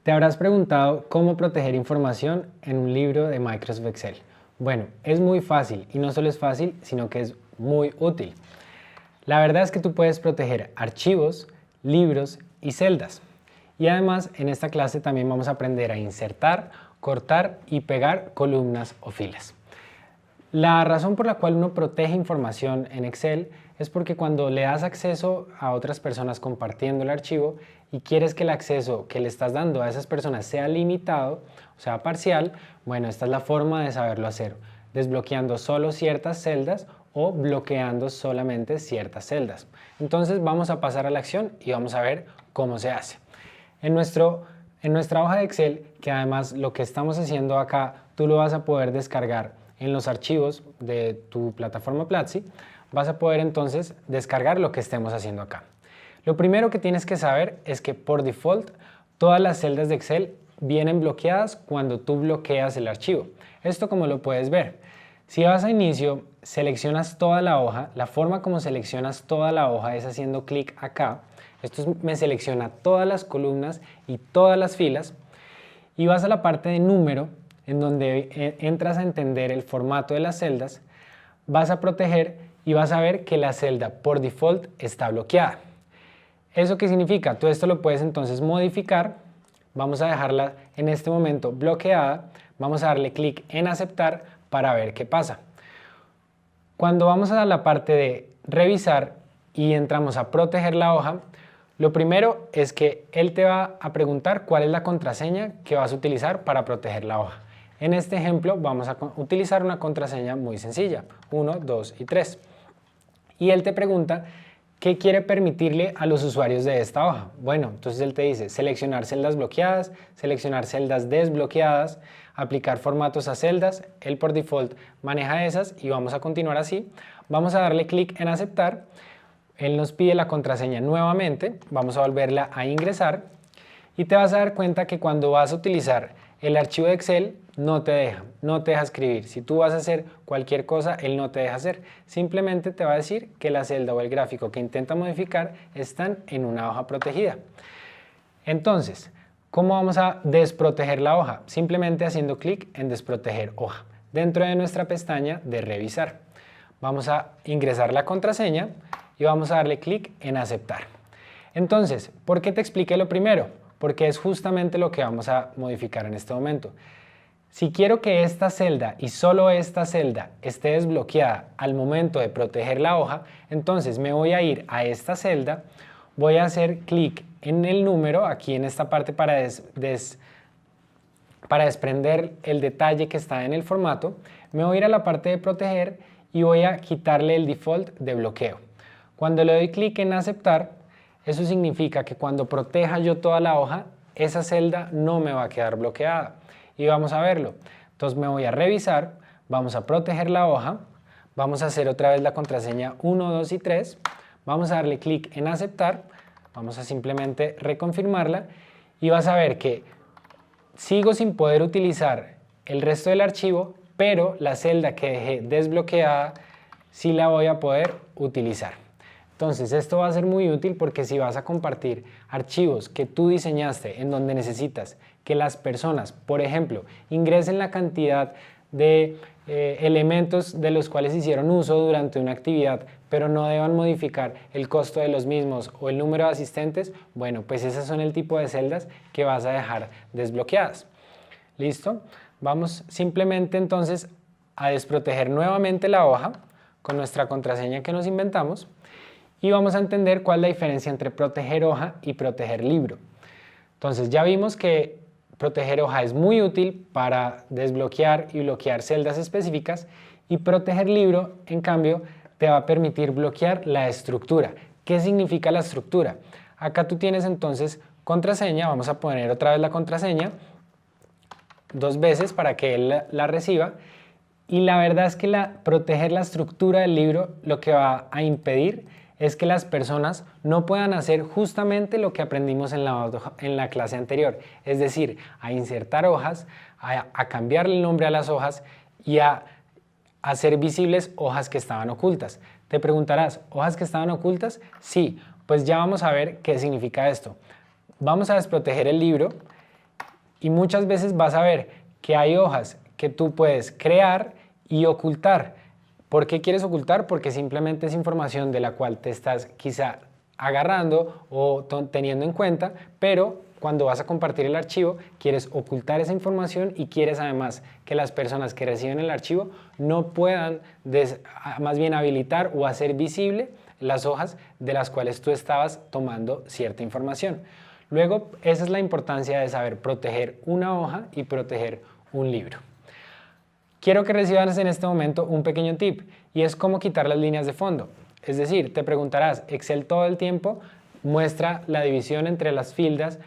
Te habrás preguntado cómo proteger información en un libro de Microsoft Excel. Bueno, es muy fácil y no solo es fácil, sino que es muy útil. La verdad es que tú puedes proteger archivos, libros y celdas. Y además en esta clase también vamos a aprender a insertar, cortar y pegar columnas o filas. La razón por la cual uno protege información en Excel es porque cuando le das acceso a otras personas compartiendo el archivo y quieres que el acceso que le estás dando a esas personas sea limitado, o sea parcial, bueno, esta es la forma de saberlo hacer, desbloqueando solo ciertas celdas o bloqueando solamente ciertas celdas. Entonces vamos a pasar a la acción y vamos a ver cómo se hace. En nuestra hoja de Excel, que además lo que estamos haciendo acá, tú lo vas a poder descargar en los archivos de tu plataforma Platzi, vas a poder entonces descargar lo que estemos haciendo acá. Lo primero que tienes que saber es que por default todas las celdas de Excel vienen bloqueadas cuando tú bloqueas el archivo. Esto como lo puedes ver. Si vas a inicio, seleccionas toda la hoja. La forma como seleccionas toda la hoja es haciendo clic acá. Esto me selecciona todas las columnas y todas las filas. Y vas a la parte de número, en donde entras a entender el formato de las celdas, vas a proteger y vas a ver que la celda por default está bloqueada. ¿Eso qué significa? Tú esto lo puedes entonces modificar. Vamos a dejarla en este momento bloqueada. Vamos a darle clic en aceptar para ver qué pasa. Cuando vamos a la parte de revisar y entramos a proteger la hoja, lo primero es que él te va a preguntar cuál es la contraseña que vas a utilizar para proteger la hoja. En este ejemplo vamos a utilizar una contraseña muy sencilla, 1, 2 y 3. Y él te pregunta qué quiere permitirle a los usuarios de esta hoja. Bueno, entonces él te dice seleccionar celdas bloqueadas, seleccionar celdas desbloqueadas, aplicar formatos a celdas. Él por default maneja esas y vamos a continuar así. Vamos a darle clic en aceptar. Él nos pide la contraseña nuevamente. Vamos a volverla a ingresar. Y te vas a dar cuenta que cuando vas a utilizar el archivo de Excel no te deja escribir. Si tú vas a hacer cualquier cosa, él no te deja hacer. Simplemente te va a decir que la celda o el gráfico que intenta modificar están en una hoja protegida. Entonces, ¿cómo vamos a desproteger la hoja? Simplemente haciendo clic en desproteger hoja dentro de nuestra pestaña de revisar. Vamos a ingresar la contraseña y vamos a darle clic en aceptar. Entonces, ¿por qué te expliqué lo primero? Porque es justamente lo que vamos a modificar en este momento. Si quiero que esta celda y solo esta celda esté desbloqueada al momento de proteger la hoja, entonces me voy a ir a esta celda, voy a hacer clic en el número, aquí en esta parte para desprender el detalle que está en el formato, me voy a ir a la parte de proteger y voy a quitarle el default de bloqueo. Cuando le doy clic en aceptar, eso significa que cuando proteja yo toda la hoja, esa celda no me va a quedar bloqueada. Y vamos a verlo. Entonces me voy a revisar, vamos a proteger la hoja, vamos a hacer otra vez la contraseña 1, 2 y 3, vamos a darle clic en aceptar, vamos a simplemente reconfirmarla y vas a ver que sigo sin poder utilizar el resto del archivo, pero la celda que dejé desbloqueada sí la voy a poder utilizar. Entonces esto va a ser muy útil porque si vas a compartir archivos que tú diseñaste en donde necesitas que las personas, por ejemplo, ingresen la cantidad de elementos de los cuales hicieron uso durante una actividad, pero no deban modificar el costo de los mismos o el número de asistentes, bueno, pues esas son el tipo de celdas que vas a dejar desbloqueadas. ¿Listo? Vamos simplemente entonces a desproteger nuevamente la hoja con nuestra contraseña que nos inventamos. Y vamos a entender cuál es la diferencia entre proteger hoja y proteger libro. Entonces ya vimos que proteger hoja es muy útil para desbloquear y bloquear celdas específicas y proteger libro, en cambio, te va a permitir bloquear la estructura. ¿Qué significa la estructura? Acá tú tienes entonces contraseña, vamos a poner otra vez la contraseña 2 veces para que él la reciba. Y la verdad es que proteger la estructura del libro lo que va a impedir es que las personas no puedan hacer justamente lo que aprendimos en la clase anterior, es decir, a insertar hojas, a cambiarle el nombre a las hojas y a hacer visibles hojas que estaban ocultas. Te preguntarás, ¿hojas que estaban ocultas? Sí, pues ya vamos a ver qué significa esto. Vamos a desproteger el libro Y muchas veces vas a ver que hay hojas que tú puedes crear y ocultar. ¿Por qué quieres ocultar? Porque simplemente es información de la cual te estás quizá agarrando o teniendo en cuenta, pero cuando vas a compartir el archivo quieres ocultar esa información y quieres además que las personas que reciben el archivo no puedan más bien habilitar o hacer visible las hojas de las cuales tú estabas tomando cierta información. Luego, esa es la importancia de saber proteger una hoja y proteger un libro. Quiero que recibas en este momento un pequeño tip y es cómo quitar las líneas de fondo. Es decir, te preguntarás, Excel todo el tiempo muestra la división entre las filas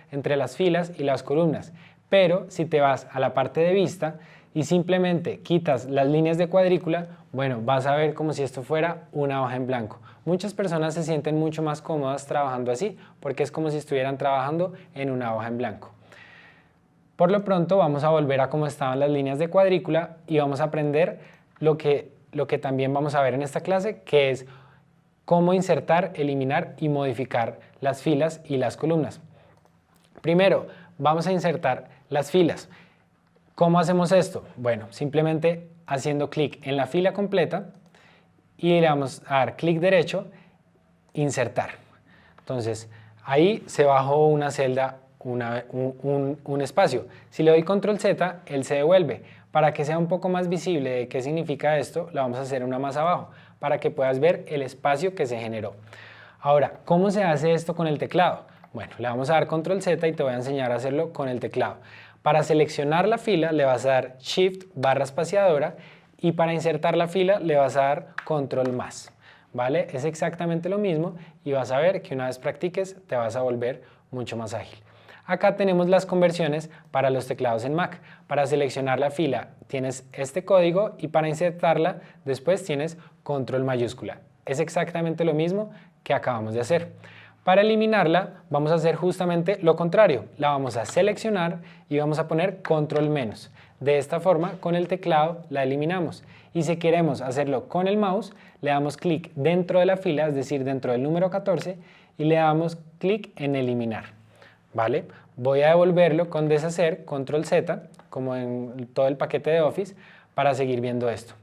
y las columnas, pero si te vas a la parte de vista y simplemente quitas las líneas de cuadrícula, bueno, vas a ver como si esto fuera una hoja en blanco. Muchas personas se sienten mucho más cómodas trabajando así porque es como si estuvieran trabajando en una hoja en blanco. Por lo pronto vamos a volver a cómo estaban las líneas de cuadrícula y vamos a aprender lo que también vamos a ver en esta clase, que es cómo insertar, eliminar y modificar las filas y las columnas. Primero, vamos a insertar las filas. ¿Cómo hacemos esto? Bueno, simplemente haciendo clic en la fila completa y le vamos a dar clic derecho, insertar. Entonces, ahí se bajó una celda, un espacio. Si le doy control Z, él se devuelve. Para que sea un poco más visible de qué significa esto, la vamos a hacer una más abajo, para que puedas ver el espacio que se generó. Ahora, ¿cómo se hace esto con el teclado? Bueno, le vamos a dar control Z y te voy a enseñar a hacerlo con el teclado. Para seleccionar la fila le vas a dar Shift barra espaciadora y para insertar la fila le vas a dar control más. ¿Vale? Es exactamente lo mismo y vas a ver que una vez practiques te vas a volver mucho más ágil. Acá tenemos las conversiones para los teclados en Mac. Para seleccionar la fila tienes este código y para insertarla después tienes control mayúscula. Es exactamente lo mismo que acabamos de hacer. Para eliminarla vamos a hacer justamente lo contrario. La vamos a seleccionar y vamos a poner control menos. De esta forma con el teclado la eliminamos. Y si queremos hacerlo con el mouse le damos clic dentro de la fila, es decir dentro del número 14 y le damos clic en eliminar. ¿Vale? Voy a devolverlo con deshacer, control Z, como en todo el paquete de Office, para seguir viendo esto.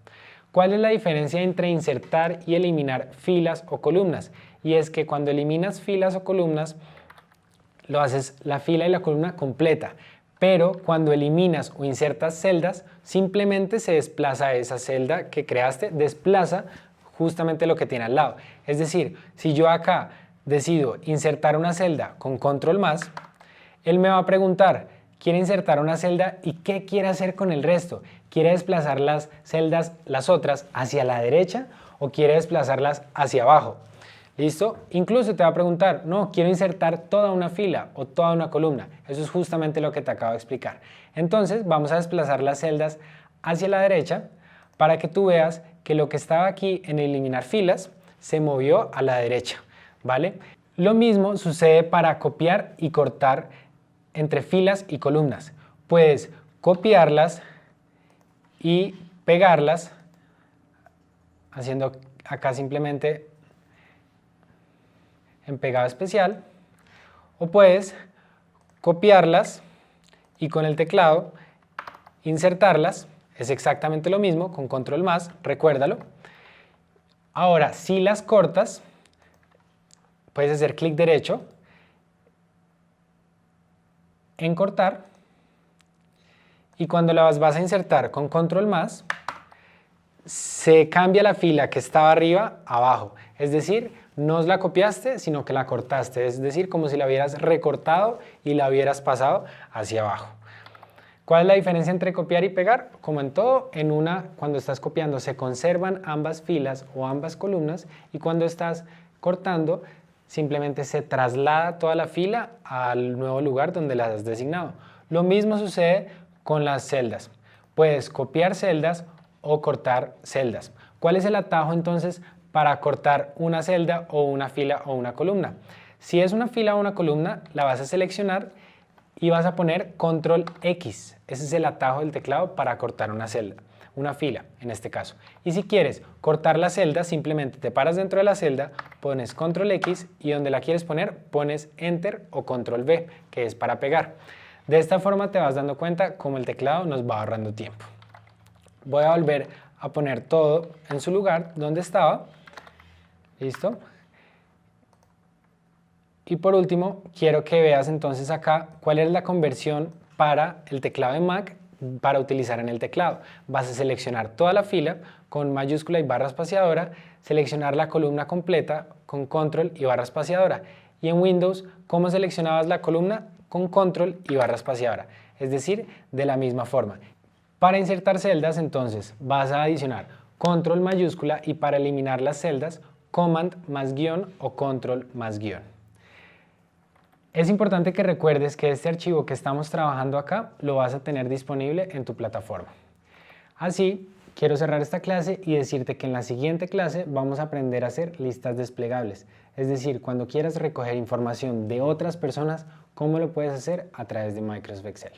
¿Cuál es la diferencia entre insertar y eliminar filas o columnas? Y es que cuando eliminas filas o columnas, lo haces la fila y la columna completa, pero cuando eliminas o insertas celdas, simplemente se desplaza esa celda que creaste, desplaza justamente lo que tiene al lado. Es decir, si yo acá decido insertar una celda con control más, él me va a preguntar, ¿quiere insertar una celda y qué quiere hacer con el resto? ¿Quiere desplazar las celdas, las otras, hacia la derecha o quiere desplazarlas hacia abajo? ¿Listo? Incluso te va a preguntar, no, quiero insertar toda una fila o toda una columna. Eso es justamente lo que te acabo de explicar. Entonces vamos a desplazar las celdas hacia la derecha para que tú veas que lo que estaba aquí en eliminar filas se movió a la derecha. ¿Vale? Lo mismo sucede para copiar y cortar entre filas y columnas. Puedes copiarlas y pegarlas haciendo acá simplemente en pegado especial, o puedes copiarlas y con el teclado insertarlas. Es exactamente lo mismo con control más, recuérdalo. Ahora, si las cortas, puedes hacer clic derecho en cortar y cuando las vas a insertar con control más, se cambia la fila que estaba arriba a abajo. Es decir, no la copiaste, sino que la cortaste. Es decir, como si la hubieras recortado y la hubieras pasado hacia abajo. ¿Cuál es la diferencia entre copiar y pegar? Como en todo, cuando estás copiando se conservan ambas filas o ambas columnas y cuando estás cortando simplemente se traslada toda la fila al nuevo lugar donde las has designado. Lo mismo sucede con las celdas. Puedes copiar celdas o cortar celdas. ¿Cuál es el atajo entonces para cortar una celda o una fila o una columna? Si es una fila o una columna, la vas a seleccionar y vas a poner control X. Ese es el atajo del teclado para cortar una celda. Una fila en este caso. Y si quieres cortar la celda, simplemente te paras dentro de la celda, pones control X y donde la quieres poner, pones enter o control V, que es para pegar. De esta forma te vas dando cuenta cómo el teclado nos va ahorrando tiempo. Voy a volver a poner todo en su lugar donde estaba. ¿Listo? Y por último, quiero que veas entonces acá cuál es la conversión para el teclado de Mac para utilizar en el teclado. Vas a seleccionar toda la fila con mayúscula y barra espaciadora, seleccionar la columna completa con control y barra espaciadora. Y en Windows, ¿cómo seleccionabas la columna? Con control y barra espaciadora, es decir, de la misma forma. Para insertar celdas, entonces, vas a adicionar control mayúscula y para eliminar las celdas, command más guión o control más guión. Es importante que recuerdes que este archivo que estamos trabajando acá lo vas a tener disponible en tu plataforma. Así, quiero cerrar esta clase y decirte que en la siguiente clase vamos a aprender a hacer listas desplegables. Es decir, cuando quieras recoger información de otras personas, ¿cómo lo puedes hacer? A través de Microsoft Excel.